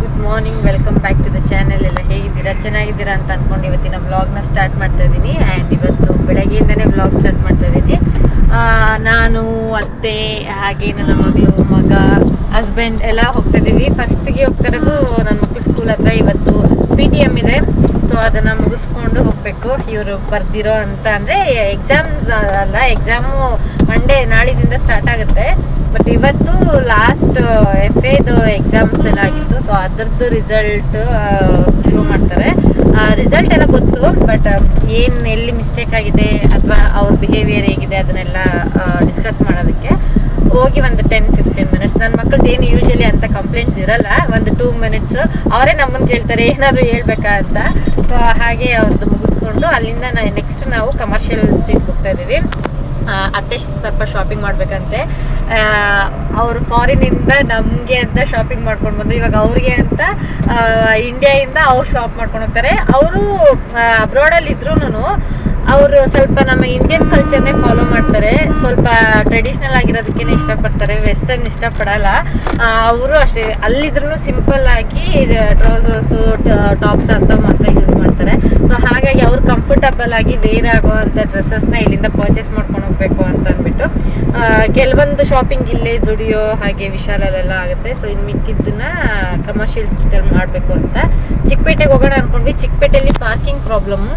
Good morning, welcome back to the channel. ಎಲ್ಲ ಹೇಗಿದ್ದೀರಾ? ಚೆನ್ನಾಗಿದ್ದೀರಾ ಅಂತ ಅಂದ್ಕೊಂಡು ಇವತ್ತಿನ ವ್ಲಾಗ್ನ ಸ್ಟಾರ್ಟ್ ಮಾಡ್ತಾ ಇದ್ದೀನಿ. ಆ್ಯಂಡ್ ಇವತ್ತು ಬೆಳಗ್ಗೆಯಿಂದನೇ ವ್ಲಾಗ್ ಸ್ಟಾರ್ಟ್ ಮಾಡ್ತಾ ಇದ್ದೀನಿ. ನಾನು, ಅತ್ತೆ, ಹಾಗೆ ನನ್ನ ಮಗ, ಹಸ್ಬೆಂಡ್ ಎಲ್ಲ ಹೋಗ್ತಾ ಇದ್ದೀವಿ. ಫಸ್ಟಿಗೆ ಹೋಗ್ತಾ ಇರೋದು ನನ್ನ ಮಕ್ಕಳು ಸ್ಕೂಲ್ ಹತ್ರ. ಇವತ್ತು PTM ಇದೆ, ಸೊ ಅದನ್ನು ಮುಗಿಸ್ಕೊಂಡು ಹೋಗಬೇಕು. ಇವರು ಬರ್ದಿರೋ ಅಂತ ಅಂದರೆ ಎಕ್ಸಾಮ್ಸ್ ಅಲ್ಲ, ಎಕ್ಸಾಮು ಮಂಡೇ ನಾಳಿದಿಂದ ಸ್ಟಾರ್ಟ್ ಆಗುತ್ತೆ. ಬಟ್ ಇವತ್ತು ಲಾಸ್ಟ್ FAದು ಎಕ್ಸಾಮ್ಸ್ ಎಲ್ಲ ಆಗಿತ್ತು, ಸೊ ಅದ್ರದ್ದು ರಿಸಲ್ಟ್ ಶೋ ಮಾಡ್ತಾರೆ. ರಿಸಲ್ಟ್ ಎಲ್ಲ ಗೊತ್ತು, ಬಟ್ ಏನು ಎಲ್ಲಿ ಮಿಸ್ಟೇಕ್ ಆಗಿದೆ ಅಥವಾ ಅವ್ರ ಬಿಹೇವಿಯರ್ ಹೇಗಿದೆ ಅದನ್ನೆಲ್ಲ ಡಿಸ್ಕಸ್ ಮಾಡೋದಕ್ಕೆ ಹೋಗಿ ಒಂದು 10-15 ಮಿನಿಟ್ಸ್. ನನ್ನ ಮಕ್ಕಳದ್ದು ಏನು ಯೂಶಲಿ ಅಂತ ಕಂಪ್ಲೇಂಟ್ಸ್ ಇರಲ್ಲ, ಒಂದು 2 ಮಿನಿಟ್ಸ್ ಅವರೇ ನಮ್ಮನ್ನು ಕೇಳ್ತಾರೆ ಏನಾದರೂ ಹೇಳ್ಬೇಕಾ ಅಂತ. ಸೊ ಹಾಗೆ ಅವ್ರದ್ದು ಮುಗಿಸ್ಕೊಂಡು ಅಲ್ಲಿಂದ ನೆಕ್ಸ್ಟ್ ನಾವು ಕಮರ್ಷಿಯಲ್ ಸ್ಟ್ರೀಟ್ ಹೋಗ್ತಾ ಇದ್ದೀವಿ. ಅತ್ತೆ ಸ್ವಲ್ಪ ಶಾಪಿಂಗ್ ಮಾಡಬೇಕಂತೆ. ಅವರು ಫಾರಿನಿಂದ ನಮಗೆ ಅಂತ ಶಾಪಿಂಗ್ ಮಾಡ್ಕೊಂಡು ಬಂದರು. ಇವಾಗ ಅವ್ರಿಗೆ ಅಂತ ಇಂಡಿಯಾಯಿಂದ ಅವ್ರು ಶಾಪ್ ಮಾಡ್ಕೊಂಡು ಹೋಗ್ತಾರೆ. ಅವರು ಅಬ್ರಾಡಲ್ಲಿ ಇದ್ರೂ ಅವರು ಸ್ವಲ್ಪ ನಮ್ಮ ಇಂಡಿಯನ್ ಕಲ್ಚರ್ನೇ ಫಾಲೋ ಮಾಡ್ತಾರೆ. ಸ್ವಲ್ಪ ಟ್ರೆಡಿಷ್ನಲ್ ಆಗಿರೋದಕ್ಕೇ ಇಷ್ಟಪಡ್ತಾರೆ, ವೆಸ್ಟರ್ನ್ ಇಷ್ಟಪಡಲ್ಲ. ಅವರು ಅಷ್ಟೇ, ಅಲ್ಲಿದ್ರೂ ಸಿಂಪಲ್ ಆಗಿ ಟ್ರೌಸರ್ಸು, ಟಾಪ್ಸ್ ಅಂತ ಮಾತ್ರ ಯೂಸ್ ಮಾಡ್ತಾರೆ. ಸೊ ಹಾಗಾಗಿ ಅವ್ರು ಕಂಫರ್ಟಬಲ್ ಆಗಿ ವೇರ್ ಆಗೋವಂಥ ಡ್ರೆಸ್ಸಸ್ನ ಇಲ್ಲಿಂದ ಪರ್ಚೇಸ್ ಮಾಡ್ಕೊಂಡು ಹೋಗ್ಬೇಕು ಅಂತ ಅಂದ್ಬಿಟ್ಟು ಕೆಲವೊಂದು ಶಾಪಿಂಗ್ ಇಲ್ಲೇ ಜುಡಿಯೋ ಹಾಗೆ ವಿಶಾಲಲ್ಲೆಲ್ಲ ಆಗುತ್ತೆ. ಸೊ ಇನ್ನು ಮಿಕ್ಕಿದ್ದನ್ನ ಕಮರ್ಷಿಯಲ್ ಸ್ಟ್ರೀಟಲ್ಲಿ ಮಾಡಬೇಕು ಅಂತ ಚಿಕ್ಕಪೇಟೆಗೆ ಹೋಗೋಣ ಅಂದ್ಕೊಂಡ್ವಿ. ಚಿಕ್ಕಪೇಟೆಯಲ್ಲಿ ಪಾರ್ಕಿಂಗ್ ಪ್ರಾಬ್ಲಮ್ಮು,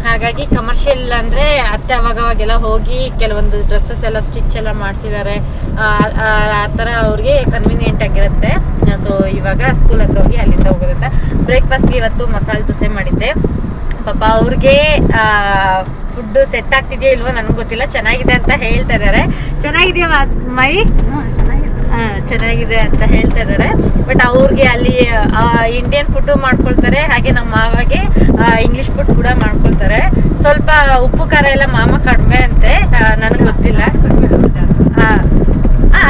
ಹಾಗಾಗಿ ಕಮರ್ಷಿಯಲ್ ಅಂದರೆ ಅತ್ತೆ ಅವಾಗೆಲ್ಲ ಹೋಗಿ ಕೆಲವೊಂದು ಡ್ರೆಸ್ಸಸ್ ಎಲ್ಲ ಸ್ಟಿಚ್ ಎಲ್ಲ ಮಾಡಿಸಿದ್ದಾರೆ. ಆ ಥರ ಅವ್ರಿಗೆ ಕನ್ವೀನಿಯೆಂಟ್ ಆಗಿರುತ್ತೆ. ಸೊ ಇವಾಗ ಸ್ಕೂಲ್ ಹತ್ರ ಹೋಗಿ ಅಲ್ಲಿಂದ ಹೋಗೋದಂತ. ಬ್ರೇಕ್ಫಾಸ್ಟ್ಗೆ ಇವತ್ತು ಮಸಾಲೆ ದೋಸೆ ಮಾಡಿದ್ದೆ. ಪಾಪ ಅವ್ರಿಗೆ ಫುಡ್ಡು ಸೆಟ್ ಆಗ್ತಿದೆಯೋ ಇಲ್ವೋ ನನಗೆ ಗೊತ್ತಿಲ್ಲ, ಚೆನ್ನಾಗಿದೆ ಅಂತ ಹೇಳ್ತಾ ಇದ್ದಾರೆ. ಚೆನ್ನಾಗಿದೆಯಾ ಮೈ? ಚೆನ್ನಾಗಿದೆ ಅಂತ ಹೇಳ್ತಾ ಇದ್ದಾರೆ. ಬಟ್ ಅವ್ರಿಗೆ ಅಲ್ಲಿ ಇಂಡಿಯನ್ ಫುಡ್ಡು ಮಾಡ್ಕೊಳ್ತಾರೆ, ಹಾಗೆ ನಮ್ಮ ಮಾವಾಗೆ ಇಂಗ್ಲೀಷ್ ಫುಡ್ ಕೂಡ ಮಾಡ್ಕೊಳ್ತಾರೆ. ಸ್ವಲ್ಪ ಉಪ್ಪು ಖಾರ ಎಲ್ಲ ಮಾಮ ಕಡಿಮೆ ಅಂತೆ, ನನಗೆ ಗೊತ್ತಿಲ್ಲ.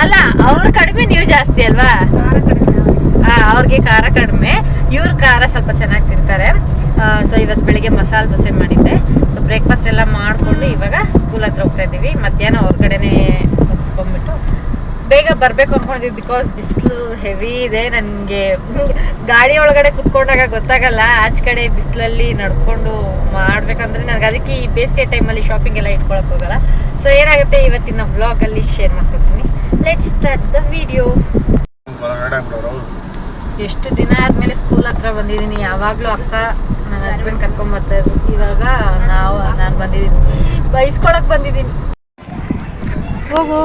ಅಲ್ಲ, ಅವ್ರು ಕಡಿಮೆ ನೀವು ಜಾಸ್ತಿ ಅಲ್ವಾ? ಅವ್ರಿಗೆ ಖಾರ ಕಡಿಮೆ, ಇವ್ರ ಖಾರ ಸ್ವಲ್ಪ ಚೆನ್ನಾಗಿ ತಿಂತಾರೆ. ಸೊ ಇವತ್ತು ಬೆಳಿಗ್ಗೆ ಮಸಾಲೆ ದೋಸೆ ಮಾಡಿದ್ದೆ. ಸೊ ಬ್ರೇಕ್ಫಾಸ್ಟ್ ಎಲ್ಲ ಮಾಡಿಕೊಂಡು ಇವಾಗ ಸ್ಕೂಲ್ ಹತ್ರ ಹೋಗ್ತಾ ಇದ್ದೀವಿ. ಮಧ್ಯಾಹ್ನ ಹೊರಗಡೆನೆ ಮುಗಿಸ್ಕೊಂಡ್ಬಿಟ್ಟು ಬೇಗ ಬರಬೇಕು ಅಂದ್ಕೊಂಡಿದ್ವಿ. ಬಿಕಾಸ್ ಬಿಸಿಲು ಹೆವಿ ಇದೆ. ನನಗೆ ಗಾಡಿ ಒಳಗಡೆ ಕುತ್ಕೊಂಡಾಗ ಗೊತ್ತಾಗಲ್ಲ, ಆಚೆ ಕಡೆ ಬಿಸಿಲಲ್ಲಿ ನಡ್ಕೊಂಡು ಮಾಡ್ಬೇಕಂದ್ರೆ ನನಗೆ ಅದಕ್ಕೆ ಈ ಬೇಸಿಗೆ ಟೈಮಲ್ಲಿ ಶಾಪಿಂಗ್ ಎಲ್ಲ ಇಟ್ಕೊಳಕ್ಕೆ ಹೋಗಲ್ಲ. ಸೊ ಏನಾಗುತ್ತೆ ಇವತ್ತಿನ ವ್ಲಾಗಲ್ಲಿ ಶೇರ್ ಮಾಡ್ಕೊತೀನಿ. Let's start the video. ಎಷ್ಟು ದಿನ ಆದಮೇಲೆ ಸ್ಕೂಲ್ ಹತ್ರ ಬಂದಿದ್ದೀನಿ. ಯಾವಾಗಲೂ ಅಕ್ಕ ನನ್ನ ಹಸ್ಬೆಂಡ್ ಕರ್ಕೊಂಬರ್ತಾ ಇದ್ರು, ಇವಾಗ ನಾನು ಬಂದಿದ್ದೀನಿ, ಬೈಸ್ಕೊಳಕ್ಕೆ ಬಂದಿದ್ದೀನಿ. ಹೋಗೋ.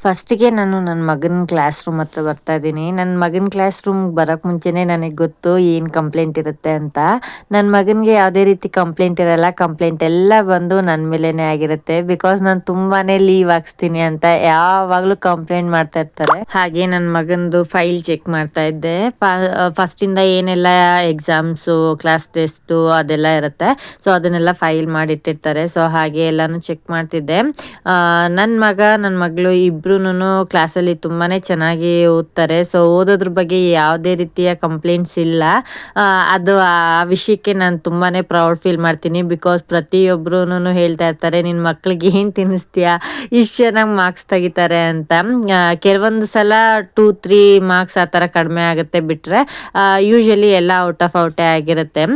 ಫಸ್ಟಿಗೆ ನಾನು ನನ್ನ ಮಗನ ಕ್ಲಾಸ್ ರೂಮ್ ಹತ್ರ ಬರ್ತಾ ಇದ್ದೀನಿ. ನನ್ನ ಮಗನ ಕ್ಲಾಸ್ ರೂಮ್ಗೆ ಬರೋಕ್ಕೆ ಮುಂಚೆನೇ ನನಗೆ ಗೊತ್ತು ಏನು ಕಂಪ್ಲೇಂಟ್ ಇರುತ್ತೆ ಅಂತ. ನನ್ನ ಮಗನಿಗೆ ಯಾವುದೇ ರೀತಿ ಕಂಪ್ಲೇಂಟ್ ಇರಲ್ಲ, ಕಂಪ್ಲೇಂಟ್ ಎಲ್ಲ ಬಂದು ನನ್ನ ಮೇಲೇ ಆಗಿರುತ್ತೆ. ಬಿಕಾಸ್ ನಾನು ತುಂಬಾ ಲೀವ್ ಹಾಕ್ಸ್ತೀನಿ ಅಂತ ಯಾವಾಗಲೂ ಕಂಪ್ಲೇಂಟ್ ಮಾಡ್ತಾ ಇರ್ತಾರೆ. ಹಾಗೆ ನನ್ನ ಮಗನದು ಫೈಲ್ ಚೆಕ್ ಮಾಡ್ತಾ ಇದ್ದೆ. ಫಸ್ಟಿಂದ ಏನೆಲ್ಲ ಎಕ್ಸಾಮ್ಸು, ಕ್ಲಾಸ್ ಟೆಸ್ಟು ಅದೆಲ್ಲ ಇರುತ್ತೆ. ಸೊ ಅದನ್ನೆಲ್ಲ ಫೈಲ್ ಮಾಡಿಟ್ಟಿರ್ತಾರೆ. ಸೊ ಹಾಗೆ ಎಲ್ಲನೂ ಚೆಕ್ ಮಾಡ್ತಿದ್ದೆ. ನನ್ನ ಮಗ ನನ್ನ ಮಗಳು ಇಬ್ಬರು ಕ್ಲಾಸಲ್ಲಿ ತುಂಬಾ ಚೆನ್ನಾಗಿ ಓದ್ತಾರೆ. ಸೊ ಓದೋದ್ರ ಬಗ್ಗೆ ಯಾವುದೇ ರೀತಿಯ ಕಂಪ್ಲೇಂಟ್ಸ್ ಇಲ್ಲ. ಅದು ಆ ವಿಷಯಕ್ಕೆ ನಾನು ತುಂಬಾ ಪ್ರೌಡ್ ಫೀಲ್ ಮಾಡ್ತೀನಿ. ಬಿಕಾಸ್ ಪ್ರತಿಯೊಬ್ಬರೂ ಹೇಳ್ತಾ ಇರ್ತಾರೆ, ನಿನ್ನ ಮಕ್ಳಿಗೆ ಏನು ತಿನ್ನಿಸ್ತೀಯಾ, ಇಷ್ಟು ಚೆನ್ನಾಗಿ ಮಾರ್ಕ್ಸ್ ತೆಗಿತಾರೆ ಅಂತ. ಕೆಲವೊಂದು ಸಲ 2-3 ಮಾರ್ಕ್ಸ್ ಆ ಥರ ಕಡಿಮೆ ಆಗುತ್ತೆ, ಬಿಟ್ಟರೆ ಯೂಶಲಿ ಎಲ್ಲ ಔಟ್ ಆಫ್ ಔಟೇ ಆಗಿರುತ್ತೆ.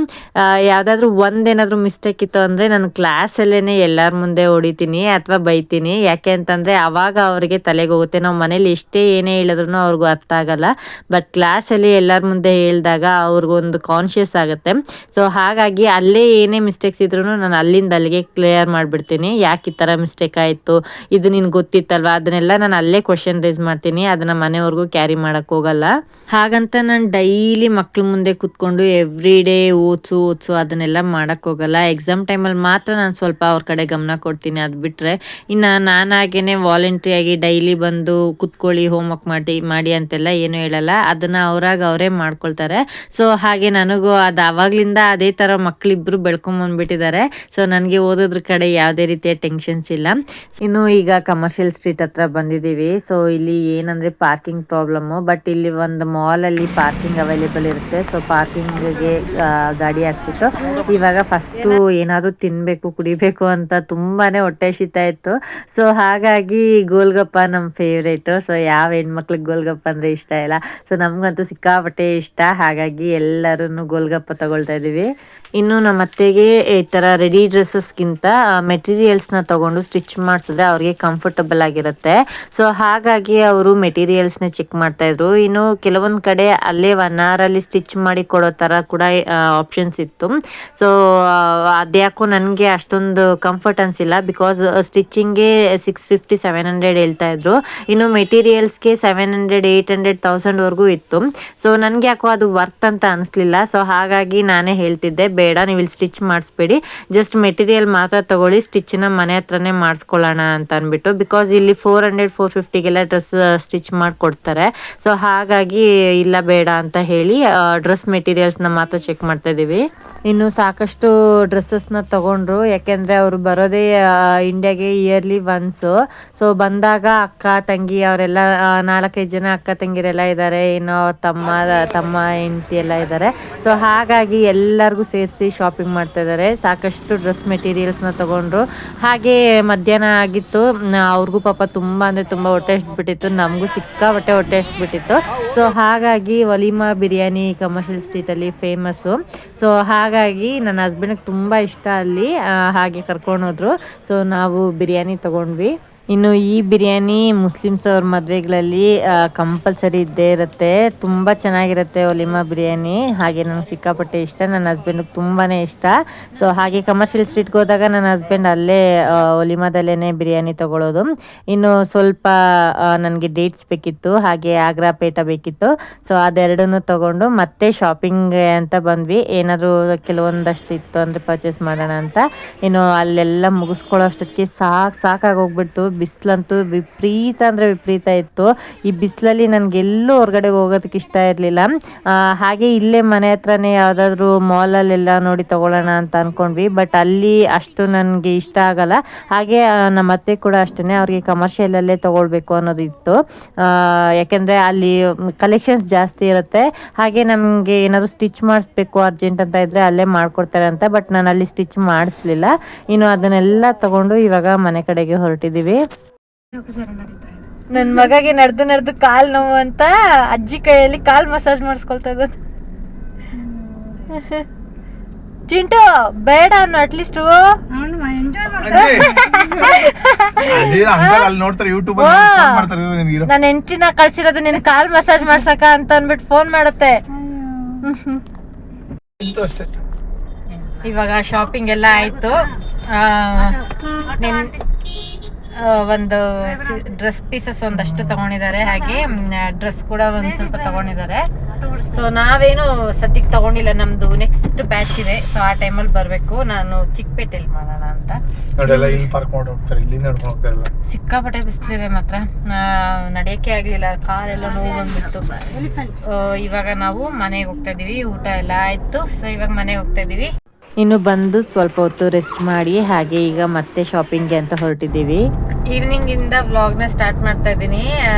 ಯಾವುದಾದ್ರೂ ಒಂದೇನಾದರೂ ಮಿಸ್ಟೇಕ್ ಇತ್ತು ಅಂದರೆ ನಾನು ಕ್ಲಾಸಲ್ಲೇ ಎಲ್ಲರ ಮುಂದೆ ಹೊಡಿತೀನಿ ಅಥವಾ ಬೈತೀನಿ. ಯಾಕೆ ಅಂತಂದರೆ ಆವಾಗ ಅವ್ರಿಗೆ ತಲೆಗೆ ಹೋಗುತ್ತೆ. ನಾವು ಮನೇಲಿ ಎಷ್ಟೇ ಏನೇ ಹೇಳಿದ್ರು ಅವ್ರಿಗೂ ಅರ್ಥ ಆಗಲ್ಲ, ಬಟ್ ಕ್ಲಾಸಲ್ಲಿ ಎಲ್ಲರ ಮುಂದೆ ಹೇಳಿದಾಗ ಅವ್ರಿಗೊಂದು ಕಾನ್ಷಿಯಸ್ ಆಗುತ್ತೆ. ಸೊ ಹಾಗಾಗಿ ಅಲ್ಲೇ ಏನೇ ಮಿಸ್ಟೇಕ್ಸ್ ಇದ್ರೂ ನಾನು ಅಲ್ಲಿಂದ ಅಲ್ಲಿಗೆ ಕ್ಲಿಯರ್ ಮಾಡಿಬಿಡ್ತೀನಿ. ಯಾಕೆ ಈ ಥರ ಮಿಸ್ಟೇಕ್ ಆಯಿತು, ಇದು ನಿನ್ಗೆ ಗೊತ್ತಿತ್ತಲ್ವ, ಅದನ್ನೆಲ್ಲ ನಾನು ಅಲ್ಲೇ ಕ್ವಶನ್ ರೇಸ್ ಮಾಡ್ತೀನಿ. ಅದನ್ನು ಮನೆಯವ್ರಿಗೂ ಕ್ಯಾರಿ ಮಾಡೋಕ್ಕೆ ಹೋಗಲ್ಲ. ಹಾಗಂತ ನಾನು ಡೈಲಿ ಮಕ್ಳ ಮುಂದೆ ಕೂತ್ಕೊಂಡು ಎವ್ರಿ ಡೇ ಓದಿಸು ಅದನ್ನೆಲ್ಲ ಮಾಡೋಕ್ಕೆ ಹೋಗಲ್ಲ. ಎಕ್ಸಾಮ್ ಟೈಮಲ್ಲಿ ಮಾತ್ರ ನಾನು ಸ್ವಲ್ಪ ಅವ್ರ ಕಡೆ ಗಮನ ಕೊಡ್ತೀನಿ. ಅದು ಬಿಟ್ಟರೆ ಇನ್ನು ನಾನಾಗೇ ವಾಲಂಟ್ರಿಯಾಗಿ ಡೈಲಿ ಬಂದು ಕುತ್ಕೊಳ್ಳಿ ಹೋಮ್ವರ್ಕ್ ಮಾಡಿ ಅಂತೆಲ್ಲ ಏನೂ ಹೇಳಲ್ಲ. ಅದನ್ನು ಅವರೇ ಮಾಡ್ಕೊಳ್ತಾರೆ. ಸೊ ಹಾಗೆ ನನಗೂ ಅದು ಆವಾಗಲಿಂದ ಅದೇ ಥರ ಮಕ್ಕಳಿಬ್ಬರು ಬೆಳ್ಕೊಂಬಂದ್ಬಿಟ್ಟಿದ್ದಾರೆ. ಸೊ ನನಗೆ ಓದೋದ್ರ ಕಡೆ ಯಾವುದೇ ರೀತಿಯ ಟೆನ್ಷನ್ಸ್ ಇಲ್ಲ. ಇನ್ನು ಈಗ ಕಮರ್ಷಿಯಲ್ ಸ್ಟ್ರೀಟ್ ಹತ್ರ ಬಂದಿದ್ದೀವಿ. ಸೊ ಇಲ್ಲಿ ಏನಂದರೆ ಪಾರ್ಕಿಂಗ್ ಪ್ರಾಬ್ಲಮ್ಮು, ಬಟ್ ಇಲ್ಲಿ ಒಂದು ಮಾಲಲ್ಲಿ ಪಾರ್ಕಿಂಗ್ ಅವೈಲೇಬಲ್ ಇರುತ್ತೆ. ಸೊ ಪಾರ್ಕಿಂಗ್ಗೆ ಗಾಡಿ ಹಾಕ್ಬಿಟ್ಟು ಇವಾಗ ಫಸ್ಟು ಏನಾದರೂ ತಿನ್ನಬೇಕು ಕುಡಿಬೇಕು ಅಂತ ತುಂಬಾ ಹೊಟ್ಟೆ ಹಸಿತಾ ಇತ್ತು. ಸೊ ಹಾಗಾಗಿ ಗೋಲ್ಗಪ್ಪ ನಮ್ಮ ಫೇವ್ರೇಟು. ಸೊ ಯಾವ ಹೆಣ್ಮಕ್ಳಿಗೆ ಗೋಲ್ಗಪ್ಪ ಅಂದರೆ ಇಷ್ಟ ಇಲ್ಲ. ಸೊ ನಮಗಂತೂ ಸಿಕ್ಕಾಪಟ್ಟೆ ಇಷ್ಟ, ಹಾಗಾಗಿ ಎಲ್ಲರೂ ಗೋಲ್ಗಪ್ಪ ತಗೊಳ್ತಾ ಇದ್ದೀವಿ. ಇನ್ನು ನಮ್ಮ ಅತ್ತೆಗೆ ಈ ಥರ ರೆಡಿ ಡ್ರೆಸ್ಸಸ್ಗಿಂತ ಮೆಟೀರಿಯಲ್ಸ್ನ ತೊಗೊಂಡು ಸ್ಟಿಚ್ ಮಾಡಿಸಿದ್ರೆ ಅವ್ರಿಗೆ ಕಂಫರ್ಟಬಲ್ ಆಗಿರುತ್ತೆ. ಸೊ ಹಾಗಾಗಿ ಅವರು ಮೆಟೀರಿಯಲ್ಸ್ನ ಚೆಕ್ ಮಾಡ್ತಾಯಿದ್ರು. ಇನ್ನು ಕೆಲವೊಂದು ಕಡೆ ಅಲ್ಲೇ 1 ಅವರಲ್ಲಿ ಸ್ಟಿಚ್ ಮಾಡಿ ಕೊಡೋ ಥರ ಕೂಡ ಆಪ್ಷನ್ಸ್ ಇತ್ತು. ಸೊ ಅದ್ಯಾಕೋ ನನಗೆ ಅಷ್ಟೊಂದು ಕಂಫರ್ಟ್ ಅನಿಸಿಲ್ಲ, ಬಿಕಾಸ್ ಸ್ಟಿಚಿಂಗ್ಗೆ 650-700 ಹೇಳ್ತಾ ಇದ್ರು. ಇನ್ನು ಮೆಟೀರಿಯಲ್ಸ್ಗೆ 700, 800, 1000ವರೆಗೂ ಇತ್ತು. ಸೊ ನನಗೆ ಯಾಕೋ ಅದು ವರ್ತ್ ಅಂತ ಅನಿಸ್ಲಿಲ್ಲ. ಸೊ ಹಾಗಾಗಿ ನಾನೇ ಹೇಳ್ತಿದ್ದೆ, ಬೇಡ ನೀವು ಇಲ್ಲಿ ಸ್ಟಿಚ್ ಮಾಡಿಸ್ಬೇಡಿ, ಜಸ್ಟ್ ಮೆಟೀರಿಯಲ್ ಮಾತ್ರ ತಗೊಳ್ಳಿ, ಸ್ಟಿಚ್ನ ಮನೆ ಹತ್ರನೇ ಮಾಡಿಸ್ಕೊಳ್ಳೋಣ ಅಂತ ಅಂದ್ಬಿಟ್ಟು. ಬಿಕಾಸ್ ಇಲ್ಲಿ 400-450ಗೆಲ್ಲ ಡ್ರೆಸ್ ಸ್ಟಿಚ್ ಮಾಡಿಕೊಡ್ತಾರೆ. ಸೊ ಹಾಗಾಗಿ ಇಲ್ಲ ಬೇಡ ಅಂತ ಹೇಳಿ ಡ್ರೆಸ್ ಮೆಟೀರಿಯಲ್ಸ್ನ ಮಾತ್ರ ಚೆಕ್ ಮಾಡ್ತಾ ಇದ್ದೀವಿ. ಇನ್ನು ಸಾಕಷ್ಟು ಡ್ರೆಸ್ಸಸ್ನ ತೊಗೊಂಡ್ರು, ಯಾಕೆಂದರೆ ಅವರು ಬರೋದೇ ಇಂಡಿಯಾಗೆ ಇಯರ್ಲಿ ಒನ್ಸು. ಸೊ ಬಂದಾಗ ಅಕ್ಕ ತಂಗಿ ಅವರೆಲ್ಲ 4-5 ಜನ ಅಕ್ಕ ತಂಗಿರೆಲ್ಲ ಇದ್ದಾರೆ, ಇನ್ನು ಅವ್ರ ತಮ್ಮ ಹೆಂಡತಿ ಎಲ್ಲ ಇದ್ದಾರೆ. ಸೊ ಹಾಗಾಗಿ ಎಲ್ಲರಿಗೂ ಸೇರಿಸಿ ಶಾಪಿಂಗ್ ಮಾಡ್ತಾ ಇದ್ದಾರೆ. ಸಾಕಷ್ಟು ಡ್ರೆಸ್ ಮೆಟೀರಿಯಲ್ಸ್ನ ತೊಗೊಂಡ್ರು. ಹಾಗೆ ಮಧ್ಯಾಹ್ನ ಆಗಿತ್ತು, ಅವ್ರಿಗೂ ಪಾಪ ತುಂಬ ಅಂದರೆ ತುಂಬ ಹೊಟ್ಟೆ ಎಷ್ಟ್ಬಿಟ್ಟಿತ್ತು, ನಮಗೂ ಸಿಕ್ಕಾಪಟ್ಟೆ ಹೊಟ್ಟೆ ಎಷ್ಟ್ಬಿಟ್ಟಿತ್ತು. ಸೊ ಹಾಗಾಗಿ ವಲೀಮಾ ಬಿರಿಯಾನಿ ಕಮರ್ಷಿಯಲ್ ಸ್ಟ್ರೀಟಲ್ಲಿ ಫೇಮಸ್ಸು. ಸೊ ಹಾಗಾಗಿ ನನ್ನ ಹಸ್ಬೆಂಡ್ಗೆ ತುಂಬ ಇಷ್ಟ ಅಲ್ಲಿ, ಹಾಗೆ ಕರ್ಕೊಂಡೋದ್ರು. ಸೊ ನಾವು ಬಿರಿಯಾನಿ ತೊಗೊಂಡ್ವಿ. ಇನ್ನು ಈ ಬಿರಿಯಾನಿ ಮುಸ್ಲಿಮ್ಸ್ ಅವ್ರ ಮದುವೆಗಳಲ್ಲಿ ಕಂಪಲ್ಸರಿ ಇದ್ದೇ ಇರುತ್ತೆ. ತುಂಬ ಚೆನ್ನಾಗಿರುತ್ತೆ ವಲೀಮಾ ಬಿರಿಯಾನಿ. ಹಾಗೆ ನನಗೆ ಸಿಕ್ಕಾಪಟ್ಟೆ ಇಷ್ಟ, ನನ್ನ ಹಸ್ಬೆಂಡ್ಗೆ ತುಂಬಾ ಇಷ್ಟ. ಸೊ ಹಾಗೆ ಕಮರ್ಷಿಯಲ್ ಸ್ಟ್ರೀಟ್ಗೆ ಹೋದಾಗ ನನ್ನ ಹಸ್ಬೆಂಡ್ ಅಲ್ಲೇ ವಲೀಮಾದಲ್ಲೇ ಬಿರಿಯಾನಿ ತೊಗೊಳ್ಳೋದು. ಇನ್ನು ಸ್ವಲ್ಪ ನನಗೆ ಡೇಟ್ಸ್ ಬೇಕಿತ್ತು, ಹಾಗೆ ಆಗ್ರಾ ಪೇಟ ಬೇಕಿತ್ತು. ಸೊ ಅದೆರಡನ್ನೂ ತೊಗೊಂಡು ಮತ್ತೆ ಶಾಪಿಂಗ್ಗೆ ಅಂತ ಬಂದ್ವಿ. ಏನಾದರೂ ಕೆಲವೊಂದಷ್ಟು ಇತ್ತು ಅಂದರೆ ಪರ್ಚೇಸ್ ಮಾಡೋಣ ಅಂತ. ಇನ್ನು ಅಲ್ಲೆಲ್ಲ ಮುಗಿಸ್ಕೊಳ್ಳೋ ಅಷ್ಟೊತ್ತಿಗೆ ಸಾಕಾಗೋಗ್ಬಿಡ್ತು. ಬಿಸಿಲಂತೂ ವಿಪರೀತ ಅಂದರೆ ವಿಪರೀತ ಇತ್ತು. ಈ ಬಿಸಿಲಲ್ಲಿ ನನಗೆಲ್ಲೂ ಹೊರಗಡೆ ಹೋಗೋದಕ್ಕೆ ಇಷ್ಟ ಇರಲಿಲ್ಲ. ಹಾಗೆ ಇಲ್ಲೇ ಮನೆ ಹತ್ರನೇ ಯಾವುದಾದ್ರೂ ಮಾಲಲ್ಲೆಲ್ಲ ನೋಡಿ ತೊಗೊಳ್ಳೋಣ ಅಂತ ಅಂದ್ಕೊಂಡ್ವಿ. ಬಟ್ ಅಲ್ಲಿ ಅಷ್ಟು ನನಗೆ ಇಷ್ಟ ಆಗಲ್ಲ. ಹಾಗೆ ನಮ್ಮ ಅತ್ತೆ ಕೂಡ ಅಷ್ಟೇ, ಅವ್ರಿಗೆ ಕಮರ್ಷಿಯಲಲ್ಲೇ ತೊಗೊಳ್ಬೇಕು ಅನ್ನೋದಿತ್ತು. ಯಾಕೆಂದರೆ ಅಲ್ಲಿ ಕಲೆಕ್ಷನ್ಸ್ ಜಾಸ್ತಿ ಇರುತ್ತೆ. ಹಾಗೆ ನಮಗೆ ಏನಾದರೂ ಸ್ಟಿಚ್ ಮಾಡಿಸ್ಬೇಕು ಅರ್ಜೆಂಟ್ ಅಂತ ಇದ್ದರೆ ಅಲ್ಲೇ ಮಾಡಿಕೊಡ್ತಾರೆ ಅಂತ. ಬಟ್ ನಾನು ಅಲ್ಲಿ ಸ್ಟಿಚ್ ಮಾಡಿಸ್ಲಿಲ್ಲ. ಇನ್ನು ಅದನ್ನೆಲ್ಲ ತೊಗೊಂಡು ಇವಾಗ ಮನೆ ಕಡೆಗೆ ಹೊರಟಿದ್ದೀವಿ. ನನ್ನ ಮಗಗೆ ನಡೆದು ಕಾಲು ನೋವು ಅಂತ ಅಜ್ಜಿ ಕೈಯಲ್ಲಿ ಕಾಲು ಮಸಾಜ್ ಮಾಡಿಸ್ಕೊಳ್ತಾ ಇದ್ದದ್ದು. ಚಿಂಟು ಬೇಡ ಅನ್ನು ಅಟ್ಲೀಸ್ಟ್ ನನ್ನ ಹೆಂಡತಿನ ಕಳ್ಸಿರೋದು ನಿನ್ ಕಾಲ್ ಮಸಾಜ್ ಮಾಡ್ಸಕ ಅಂತ ಅಂದ್ಬಿಟ್ಟು ಫೋನ್ ಮಾಡುತ್ತೆ. ಇವಾಗ ಶಾಪಿಂಗ್ ಎಲ್ಲ ಆಯ್ತು. ಒಂದು ಡ್ರೆಸ್ ಪೀಸಸ್ ಒಂದಷ್ಟು ತಗೊಂಡಿದ್ದಾರೆ, ಹಾಗೆ ಡ್ರೆಸ್ ಕೂಡ ಒಂದು ಸ್ವಲ್ಪ ತಗೊಂಡಿದ್ದಾರೆ. ಸೊ ನಾವೇನು ಸದ್ಯಕ್ಕೆ ತಗೊಂಡಿಲ್ಲ, ನಮ್ದು ನೆಕ್ಸ್ಟ್ ಬ್ಯಾಚ್ ಇದೆ. ಸೊ ಆ ಟೈಮಲ್ಲಿ ಬರಬೇಕು. ನಾನು ಚಿಕ್ಕಪೇಟೆಯಲ್ಲಿ ಮಾಡೋಣ ಅಂತ. ಸಿಕ್ಕಾಪಟ್ಟೆ ಬಿಸಿಲಿದೆ ಮಾತ್ರ, ನಡೆಯೋಕ್ಕೆ ಆಗಲಿಲ್ಲ, ಕಾಲೆಲ್ಲ ನೋವು ಬಂದ್ಬಿಟ್ಟು. ಸೊ ಇವಾಗ ನಾವು ಮನೆಗೆ ಹೋಗ್ತಾ ಇದೀವಿ. ಊಟ ಎಲ್ಲ ಆಯ್ತು. ಸೊ ಇವಾಗ ಮನೆಗೆ ಹೋಗ್ತಾ ಇದೀವಿ. ಇನ್ನು ಬಂದು ಸ್ವಲ್ಪ ಹೊತ್ತು ರೆಸ್ಟ್ ಮಾಡಿ ಹಾಗೆ ಈಗ ಮತ್ತೆ ಶಾಪಿಂಗ್ಗೆ ಅಂತ ಹೊರಟಿದ್ದೀವಿ. ಈವ್ನಿಂಗಿಂದ ವ್ಲಾಗ್ನ ಸ್ಟಾರ್ಟ್ ಮಾಡ್ತಾ ಇದ್ದೀನಿ.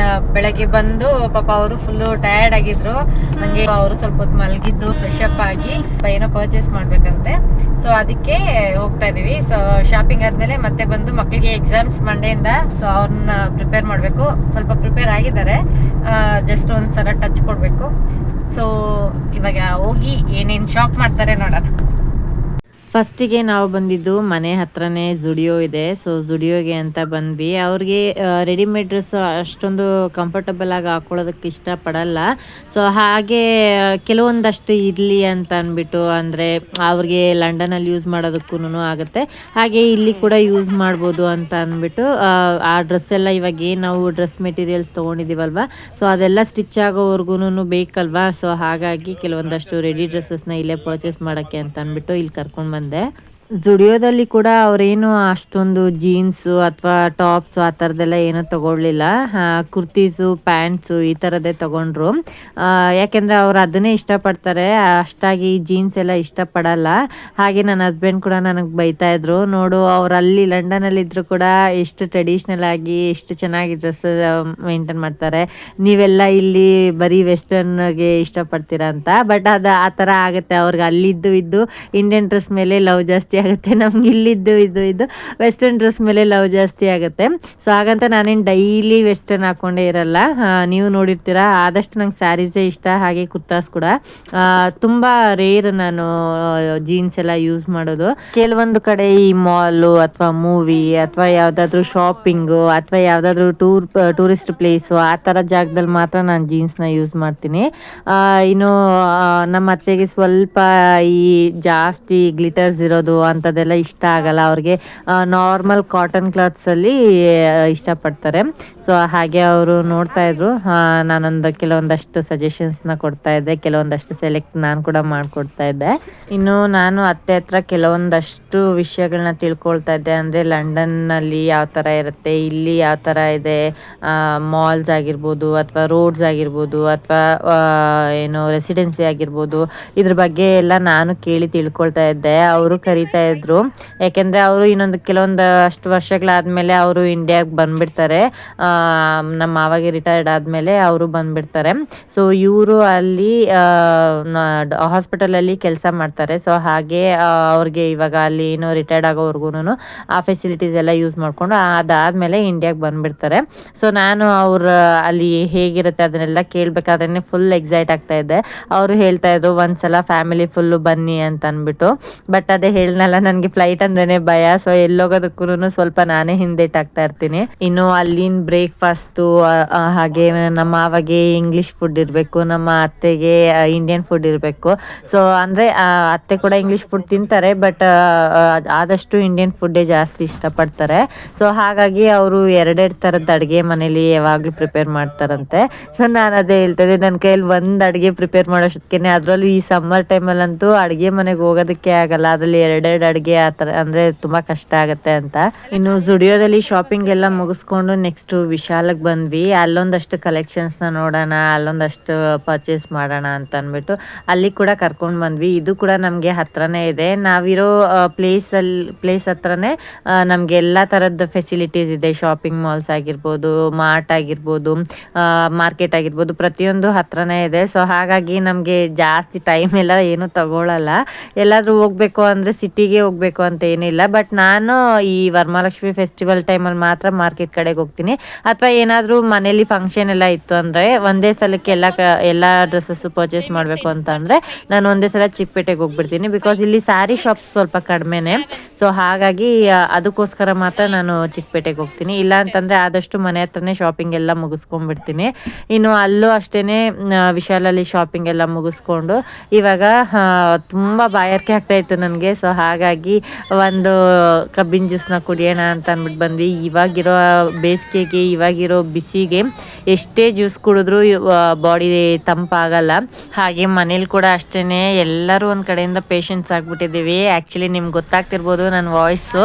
ಬೆಳಗ್ಗೆ ಬಂದು ಪಾಪ ಅವರು ಫುಲ್ಲು ಟಯರ್ಡ್ ಆಗಿದ್ರು. ಹಾಗೆ ಅವರು ಸ್ವಲ್ಪ ಹೊತ್ತು ಮಲಗಿದ್ದು ಫ್ರೆಶ್ ಅಪ್ ಆಗಿ ಏನೋ ಪರ್ಚೇಸ್ ಮಾಡಬೇಕಂತೆ. ಸೊ ಅದಕ್ಕೆ ಹೋಗ್ತಾ ಇದ್ದೀವಿ. ಸೊ ಶಾಪಿಂಗ್ ಆದಮೇಲೆ ಮತ್ತೆ ಬಂದು ಮಕ್ಕಳಿಗೆ ಎಕ್ಸಾಮ್ಸ್ ಮಂಡೆಯಿಂದ, ಸೊ ಅವ್ರನ್ನ ಪ್ರಿಪೇರ್ ಮಾಡಬೇಕು. ಸ್ವಲ್ಪ ಪ್ರಿಪೇರ್ ಆಗಿದ್ದಾರೆ, ಜಸ್ಟ್ ಒಂದು ಸಲ ಟಚ್ ಕೊಡಬೇಕು. ಸೊ ಇವಾಗ ಹೋಗಿ ಏನೇನು ಶಾಪ್ ಮಾಡ್ತಾರೆ ನೋಡೋಣ. ಫಸ್ಟಿಗೆ ನಾವು ಬಂದಿದ್ದು ಮನೆ ಹತ್ರನೇ ಜುಡಿಯೋ ಇದೆ. ಸೊ ಜುಡಿಯೋಗೆ ಅಂತ ಬಂದ್ವಿ. ಅವ್ರಿಗೆ ರೆಡಿಮೇಡ್ ಡ್ರೆಸ್ ಅಷ್ಟೊಂದು ಕಂಫರ್ಟಬಲ್ ಆಗಿ ಹಾಕೊಳ್ಳೋದಕ್ಕೆ ಇಷ್ಟಪಡಲ್ಲ. ಸೊ ಹಾಗೆ ಕೆಲವೊಂದಷ್ಟು ಇರಲಿ ಅಂತ ಅಂದ್ಬಿಟ್ಟು, ಅಂದರೆ ಅವ್ರಿಗೆ ಲಂಡನಲ್ಲಿ ಯೂಸ್ ಮಾಡೋದಕ್ಕೂ ಆಗುತ್ತೆ, ಹಾಗೆ ಇಲ್ಲಿ ಕೂಡ ಯೂಸ್ ಮಾಡ್ಬೋದು ಅಂತ ಅಂದ್ಬಿಟ್ಟು ಆ ಡ್ರೆಸ್ ಎಲ್ಲ ಇವಾಗ ನಾವು ಡ್ರೆಸ್ ಮೆಟೀರಿಯಲ್ಸ್ ತೊಗೊಂಡಿದ್ದೀವಲ್ವ, ಸೊ ಅದೆಲ್ಲ ಸ್ಟಿಚ್ ಆಗೋವರೆಗೂ ಬೇಕಲ್ವಾ. ಸೊ ಹಾಗಾಗಿ ಕೆಲವೊಂದಷ್ಟು ರೆಡಿ ಡ್ರೆಸ್ಸಸ್ನ ಇಲ್ಲೇ ಪರ್ಚೇಸ್ ಮಾಡೋಕ್ಕೆ ಅಂತ ಅಂದ್ಬಿಟ್ಟು ಇಲ್ಲಿ ಕರ್ಕೊಂಡು ಬಂದೆ. ಜುಡಿಯೋದಲ್ಲಿ ಕೂಡ ಅವರೇನು ಅಷ್ಟೊಂದು ಜೀನ್ಸು ಅಥವಾ ಟಾಪ್ಸು ಆ ಥರದ್ದೆಲ್ಲ ಏನೂ ತೊಗೊಳ್ಳಿಲ್ಲ. ಕುರ್ತೀಸು, ಪ್ಯಾಂಟ್ಸು ಈ ಥರದ್ದೇ ತೊಗೊಂಡ್ರು. ಯಾಕೆಂದರೆ ಅವ್ರು ಅದನ್ನೇ ಇಷ್ಟಪಡ್ತಾರೆ, ಅಷ್ಟಾಗಿ ಜೀನ್ಸ್ ಎಲ್ಲ ಇಷ್ಟಪಡಲ್ಲ. ಹಾಗೆ ನನ್ನ ಹಸ್ಬೆಂಡ್ ಕೂಡ ನನಗೆ ಬೈತಾಯಿದ್ರು, ನೋಡು ಅವ್ರು ಅಲ್ಲಿ ಲಂಡನಲ್ಲಿದ್ದರೂ ಕೂಡ ಎಷ್ಟು ಟ್ರೆಡಿಷ್ನಲ್ ಆಗಿ ಎಷ್ಟು ಚೆನ್ನಾಗಿ ಡ್ರೆಸ್ ಮೇಂಟೈನ್ ಮಾಡ್ತಾರೆ, ನೀವೆಲ್ಲ ಇಲ್ಲಿ ಬರೀ ವೆಸ್ಟರ್ನ್ಗೆ ಇಷ್ಟಪಡ್ತೀರಾ ಅಂತ. ಬಟ್ ಅದು ಆ ಥರ ಆಗುತ್ತೆ ಅವ್ರಿಗೆ. ಅಲ್ಲಿದ್ದು ಇಂಡಿಯನ್ ಡ್ರೆಸ್ ಮೇಲೆ ಲವ್ ಜಾಸ್ತಿ ಜಾಸ್ತಿ ಆಗುತ್ತೆ. ನಮ್ಗೆ ಇಲ್ಲಿದ್ದು ಇದು ವೆಸ್ಟರ್ನ್ ಡ್ರೆಸ್ ಮೇಲೆ ಲವ್ ಜಾಸ್ತಿ ಆಗುತ್ತೆ. ಸೊ ಹಾಗಂತ ನಾನೇನು ಡೈಲಿ ವೆಸ್ಟರ್ನ್ ಹಾಕ್ಕೊಂಡೇ ಇರಲ್ಲ. ನೀವು ನೋಡಿರ್ತೀರ, ಆದಷ್ಟು ನಂಗೆ ಸ್ಯಾರೀಸೇ ಇಷ್ಟ, ಹಾಗೆ ಕುರ್ತಾಸ್ ಕೂಡ. ತುಂಬ ರೇರ್ ನಾನು ಜೀನ್ಸ್ ಎಲ್ಲ ಯೂಸ್ ಮಾಡೋದು. ಕೆಲವೊಂದು ಕಡೆ ಈ ಮಾಲು ಅಥವಾ ಮೂವಿ ಅಥವಾ ಯಾವುದಾದ್ರೂ ಶಾಪಿಂಗು ಅಥವಾ ಯಾವುದಾದ್ರೂ ಟೂರಿಸ್ಟ್ ಪ್ಲೇಸು ಆ ಥರ ಜಾಗದಲ್ಲಿ ಮಾತ್ರ ನಾನು ಜೀನ್ಸ್ನ ಯೂಸ್ ಮಾಡ್ತೀನಿ. ಇನ್ನು ನಮ್ಮ ಅತ್ತೆಗೆ ಸ್ವಲ್ಪ ಈ ಜಾಸ್ತಿ ಗ್ಲಿಟರ್ಸ್ ಇರೋದು ಅಂಥದ್ದೆಲ್ಲ ಇಷ್ಟ ಆಗಲ್ಲ. ಅವ್ರಿಗೆ ನಾರ್ಮಲ್ ಕಾಟನ್ ಕ್ಲಾತ್ಸಲ್ಲಿ ಇಷ್ಟಪಡ್ತಾರೆ. ಸೊ ಹಾಗೆ ಅವರು ನೋಡ್ತಾ ಇದ್ರು, ನಾನೊಂದು ಕೆಲವೊಂದಷ್ಟು ಸಜೆಷನ್ಸ್ನ ಕೊಡ್ತಾ ಇದ್ದೆ, ಕೆಲವೊಂದಷ್ಟು ಸೆಲೆಕ್ಟ್ ನಾನು ಕೂಡ ಮಾಡಿಕೊಡ್ತಾ ಇದ್ದೆ. ಇನ್ನು ನಾನು ಅತ್ತೆ ಹತ್ರ ಕೆಲವೊಂದಷ್ಟು ವಿಷಯಗಳನ್ನ ತಿಳ್ಕೊಳ್ತಾ ಇದ್ದೆ. ಅಂದರೆ ಲಂಡನ್ನಲ್ಲಿ ಯಾವ ಥರ ಇರುತ್ತೆ, ಇಲ್ಲಿ ಯಾವ ಥರ ಇದೆ, ಮಾಲ್ಸ್ ಆಗಿರ್ಬೋದು ಅಥವಾ ರೋಡ್ಸ್ ಆಗಿರ್ಬೋದು ಅಥವಾ ಏನು ರೆಸಿಡೆನ್ಸಿ ಆಗಿರ್ಬೋದು, ಇದ್ರ ಬಗ್ಗೆ ಎಲ್ಲ ನಾನು ಕೇಳಿ ತಿಳ್ಕೊಳ್ತಾ ಇದ್ದೆ. ಅವರು ಕರೀತಾ ಇದ್ರು, ಯಾಕೆಂದರೆ ಅವರು ಇನ್ನೊಂದು ಕೆಲವೊಂದಷ್ಟು ವರ್ಷಗಳಾದಮೇಲೆ ಅವರು ಇಂಡಿಯಾಗೆ ಬಂದುಬಿಡ್ತಾರೆ. ನಮ್ಮ ಮಾವಾಗಿ ರಿಟೈರ್ಡ್ ಆದಮೇಲೆ ಅವರು ಬಂದುಬಿಡ್ತಾರೆ. ಸೊ ಇವರು ಅಲ್ಲಿ ಹಾಸ್ಪಿಟಲಲ್ಲಿ ಕೆಲಸ ಮಾಡ್ತಾರೆ. ಸೊ ಹಾಗೆ ಅವ್ರಿಗೆ ಇವಾಗ ಅಲ್ಲಿ ಏನೋ ರಿಟೈರ್ಡ್ ಆಗೋವರೆಗೂ ಆ ಫೆಸಿಲಿಟೀಸ್ ಎಲ್ಲ ಯೂಸ್ ಮಾಡಿಕೊಂಡು ಅದಾದಮೇಲೆ ಇಂಡಿಯಾಗೆ ಬಂದುಬಿಡ್ತಾರೆ. ಸೊ ನಾನು ಅವ್ರು ಅಲ್ಲಿ ಹೇಗಿರುತ್ತೆ ಅದನ್ನೆಲ್ಲ ಕೇಳಬೇಕಾದ್ರೆ ಫುಲ್ ಎಕ್ಸೈಟ್ ಆಗ್ತಾ ಇದ್ದೆ. ಅವರು ಹೇಳ್ತಾ ಇದ್ರು ಒಂದ್ಸಲ ಫ್ಯಾಮಿಲಿ ಫುಲ್ಲು ಬನ್ನಿ ಅಂತ ಅಂದ್ಬಿಟ್ಟು. ಬಟ್ ಅದೇ ಹೇಳ್ನಲ್ಲ, ನನಗೆ ಫ್ಲೈಟ್ ಅಂದ್ರೇ ಭಯ. ಸೊ ಎಲ್ಲೋಗೋದಕ್ಕೂ ಸ್ವಲ್ಪ ನಾನೇ ಹಿಂದೇಟಾಗ್ತಾ ಇರ್ತೀನಿ. ಇನ್ನು ಅಲ್ಲಿನ ಬ್ರೇಕ್ಫಾಸ್ಟು, ಹಾಗೆ ನಮ್ಮ ಮಾವಾಗೆ ಇಂಗ್ಲೀಷ್ ಫುಡ್ ಇರಬೇಕು, ನಮ್ಮ ಅತ್ತೆಗೆ ಇಂಡಿಯನ್ ಫುಡ್ ಇರಬೇಕು. ಸೊ ಅಂದರೆ ಅತ್ತೆ ಕೂಡ ಇಂಗ್ಲೀಷ್ ಫುಡ್ ತಿಂತಾರೆ, ಬಟ್ ಆದಷ್ಟು ಇಂಡಿಯನ್ ಫುಡ್ಡೇ ಜಾಸ್ತಿ ಇಷ್ಟಪಡ್ತಾರೆ. ಸೊ ಹಾಗಾಗಿ ಅವರು ಎರಡೆರಡು ಥರದ್ದು ಅಡುಗೆ ಮನೇಲಿ ಯಾವಾಗಲೂ ಪ್ರಿಪೇರ್ ಮಾಡ್ತಾರಂತೆ. ಸೊ ನಾನು ಅದೇ ಹೇಳ್ತಿದ್ದೆ, ನನ್ನ ಕೈಯಲ್ಲಿ ಒಂದು ಅಡುಗೆ ಪ್ರಿಪೇರ್ ಮಾಡೋಷ್ಟಕ್ಕೇ, ಅದರಲ್ಲೂ ಈ ಸಮ್ಮರ್ ಟೈಮಲ್ಲಂತೂ ಅಡುಗೆ ಮನೆಗೆ ಹೋಗೋದಕ್ಕೆ ಆಗಲ್ಲ, ಅದರಲ್ಲಿ ಎರಡೆರಡು ಅಡುಗೆ ಆ ಥರ ಅಂದರೆ ತುಂಬ ಕಷ್ಟ ಆಗುತ್ತೆ ಅಂತ. ಇನ್ನು ಜುಡಿಯೋದಲ್ಲಿ ಶಾಪಿಂಗ್ ಎಲ್ಲ ಮುಗಿಸ್ಕೊಂಡು ನೆಕ್ಸ್ಟು ವಿಶಾಲಕ್ಕೆ ಬಂದ್ವಿ. ಅಲ್ಲೊಂದಷ್ಟು ಕಲೆಕ್ಷನ್ಸ್ನ ನೋಡೋಣ, ಅಲ್ಲೊಂದಷ್ಟು ಪರ್ಚೇಸ್ ಮಾಡೋಣ ಅಂತ ಅಂದ್ಬಿಟ್ಟು ಅಲ್ಲಿ ಕೂಡ ಕರ್ಕೊಂಡು ಬಂದ್ವಿ. ಇದು ಕೂಡ ನಮಗೆ ಹತ್ರನೇ ಇದೆ. ನಾವಿರೋ ಪ್ಲೇಸ್ ಹತ್ರನೇ ನಮಗೆ ಎಲ್ಲ ಥರದ ಫೆಸಿಲಿಟೀಸ್ ಇದೆ. ಶಾಪಿಂಗ್ ಮಾಲ್ಸ್ ಆಗಿರ್ಬೋದು, ಮಾರ್ಟ್ ಆಗಿರ್ಬೋದು, ಮಾರ್ಕೆಟ್ ಆಗಿರ್ಬೋದು, ಪ್ರತಿಯೊಂದು ಹತ್ರನೇ ಇದೆ. ಸೊ ಹಾಗಾಗಿ ನಮಗೆ ಜಾಸ್ತಿ ಟೈಮ್ ಎಲ್ಲ ಏನೂ ತಗೊಳ್ಳಲ್ಲ. ಎಲ್ಲಾದರೂ ಹೋಗಬೇಕು ಅಂದರೆ ಸಿಟಿಗೆ ಹೋಗಬೇಕು ಅಂತ ಏನಿಲ್ಲ. ಬಟ್ ನಾನು ಈ ವರಮಹಾಲಕ್ಷ್ಮಿ ಫೆಸ್ಟಿವಲ್ ಟೈಮಲ್ಲಿ ಮಾತ್ರ ಮಾರ್ಕೆಟ್ ಕಡೆಗೆ ಹೋಗ್ತೀನಿ. ಅಥವಾ ಏನಾದರೂ ಮನೇಲಿ ಫಂಕ್ಷನ್ ಎಲ್ಲ ಇತ್ತು ಅಂದರೆ ಒಂದೇ ಸಲಕ್ಕೆ ಎಲ್ಲ ಡ್ರೆಸ್ಸಸ್ಸು ಪರ್ಚೇಸ್ ಮಾಡಬೇಕು ಅಂತ ಅಂದರೆ ನಾನು ಒಂದೇ ಸಲ ಚಿಕ್ಕಪೇಟೆಗೆ ಹೋಗ್ಬಿಡ್ತೀನಿ. ಬಿಕಾಸ್ ಇಲ್ಲಿ ಸ್ಯಾರಿ ಶಾಪ್ಸ್ ಸ್ವಲ್ಪ ಕಡಿಮೆನೇ. ಸೊ ಹಾಗಾಗಿ ಅದಕ್ಕೋಸ್ಕರ ಮಾತ್ರ ನಾನು ಚಿಕ್ಕಪೇಟೆಗೆ ಹೋಗ್ತೀನಿ. ಇಲ್ಲ ಅಂತಂದರೆ ಆದಷ್ಟು ಮನೆ ಹತ್ರನೇ ಶಾಪಿಂಗ್ ಎಲ್ಲ ಮುಗಿಸ್ಕೊಂಡ್ಬಿಡ್ತೀನಿ. ಇನ್ನು ಅಲ್ಲೂ ಅಷ್ಟೇ ವಿಶಾಲಲ್ಲಿ ಶಾಪಿಂಗ್ ಎಲ್ಲ ಮುಗಿಸ್ಕೊಂಡು ಇವಾಗ ತುಂಬ ಬಾಯಾರಿಕೆ ಆಗ್ತಾಯಿತ್ತು ನನಗೆ. ಸೊ ಹಾಗಾಗಿ ಒಂದು ಕಬ್ಬಿನ ಜ್ಯೂಸ್ನ ಕುಡಿಯೋಣ ಅಂತ ಅಂದ್ಬಿಟ್ಟು ಬಂದ್ವಿ. ಇವಾಗಿರೋ ಬೇಸಿಗೆಗೆ, ಇವಾಗಿರೋ ಬಿಸಿಗೆ ಎಷ್ಟೇ ಜ್ಯೂಸ್ ಕುಡಿದ್ರೂ ಬಾಡಿ ತಂಪಾಗಲ್ಲ. ಹಾಗೆ ಮನೇಲಿ ಕೂಡ ಅಷ್ಟೇ, ಎಲ್ಲರೂ ಒಂದು ಕಡೆಯಿಂದ ಪೇಷನ್ಸ್ ಆಗಿಬಿಟ್ಟಿದ್ದೀವಿ. ಆ್ಯಕ್ಚುಲಿ ನಿಮ್ಗೆ ಗೊತ್ತಾಗ್ತಿರ್ಬೋದು ನನ್ನ ವಾಯ್ಸು,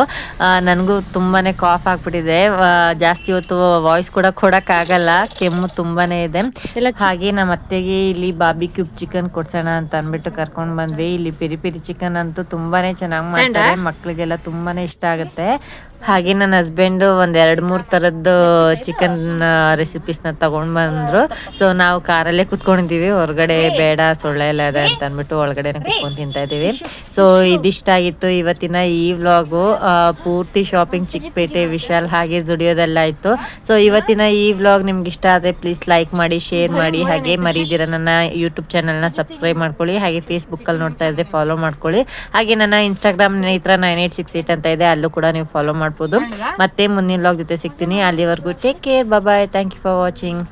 ನನಗೂ ತುಂಬಾ ಕಾಫ್ ಆಗಿಬಿಟ್ಟಿದೆ. ಜಾಸ್ತಿ ಹೊತ್ತು ವಾಯ್ಸ್ ಕೂಡ ಕೊಡೋಕ್ಕಾಗಲ್ಲ, ಕೆಮ್ಮು ತುಂಬಾ ಇದೆ. ಹಾಗೆ ನಮ್ಮ ಅತ್ತೆಗೆ ಇಲ್ಲಿ ಬಾರ್ಬಿಕ್ಯೂ ಚಿಕನ್ ಕೊಡ್ಸೋಣ ಅಂತ ಅಂದ್ಬಿಟ್ಟು ಕರ್ಕೊಂಡು ಬಂದ್ವಿ. ಇಲ್ಲಿ ಪೆರಿ ಪೆರಿ ಚಿಕನ್ ಅಂತೂ ತುಂಬಾ ಚೆನ್ನಾಗಿ ಮಾಡ್ತಾರೆ, ಮಕ್ಕಳಿಗೆಲ್ಲ ತುಂಬಾ ಇಷ್ಟ ಆಗುತ್ತೆ. ಹಾಗೆ ನನ್ನ ಹಸ್ಬೆಂಡು ಒಂದು 2-3 ಥರದ್ದು ಚಿಕನ್ ರೆಸಿಪೀಸ್ನ ತೊಗೊಂಡು ಬಂದರು. ಸೊ ನಾವು ಕಾರಲ್ಲೇ ಕುತ್ಕೊಂಡಿದ್ದೀವಿ, ಹೊರಗಡೆ ಬೇಡ ಸೊಳ್ಳೆ ಎಲ್ಲ ಇದೆ ಅಂತ ಅಂದ್ಬಿಟ್ಟು ಒಳಗಡೆನೇ ಕುತ್ಕೊಂಡು ತಿಂತಾಯಿದ್ದೀವಿ. ಸೊ ಇದಿಷ್ಟ ಆಗಿತ್ತು ಇವತ್ತಿನ ಈ ವ್ಲಾಗು. ಪೂರ್ತಿ ಶಾಪಿಂಗ್ ಚಿಕ್ಕಪೇಟೆ, ವಿಶಾಲ್ ಹಾಗೆ ಜುಡಿಯೋದೆಲ್ಲ ಆಯಿತು. ಸೊ ಇವತ್ತಿನ ಈ ವ್ಲಾಗ್ ನಿಮ್ಗೆ ಇಷ್ಟ ಆದರೆ ಪ್ಲೀಸ್ ಲೈಕ್ ಮಾಡಿ, ಶೇರ್ ಮಾಡಿ, ಹಾಗೆ ಮರೀದಿರ ನನ್ನ ಯೂಟ್ಯೂಬ್ ಚಾನಲ್ನ ಸಬ್ಸ್ಕ್ರೈಬ್ ಮಾಡ್ಕೊಳ್ಳಿ. ಹಾಗೆ ಫೇಸ್ಬುಕ್ಕಲ್ಲಿ ನೋಡ್ತಾ ಇದ್ದರೆ ಫಾಲೋ ಮಾಡ್ಕೊಳ್ಳಿ. ಹಾಗೆ ನನ್ನ ಇನ್ಸ್ಟಾಗ್ರಾಮ್ ನೇತ್ರ 9868 ಅಂತ ಇದೆ, ಅಲ್ಲೂ ಕೂಡ ನೀವು ಫಾಲೋ ಮಾಡ್ಬೋದು. ಮತ್ತೆ ಮುಂದಿನ ವ್ಲಾಗ್ ಜೊತೆ ಸಿಗ್ತೀನಿ. ಅಲ್ಲಿವರೆಗೂ take care, bye. Thank you for watching.